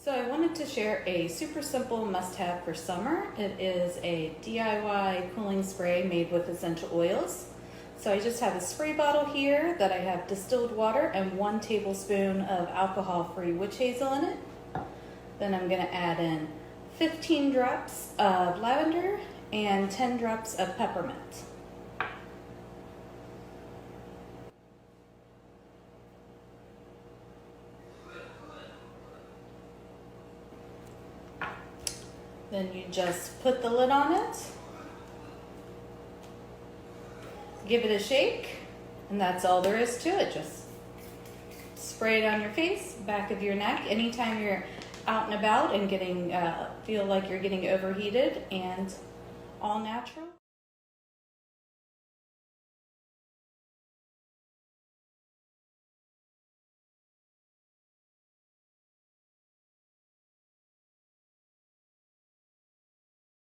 So I wanted to share a super simple must-have for summer. It is a DIY cooling spray made with essential oils. So I just have a spray bottle here that I have distilled water and 1 tablespoon of alcohol-free witch hazel in it. Then I'm going to add in 15 drops of lavender and 10 drops of peppermint. Then you just put the lid on it, give it a shake, and that's all there is to it. Just spray it on your face, back of your neck, anytime you're out and about and feel like you're getting overheated, and all natural.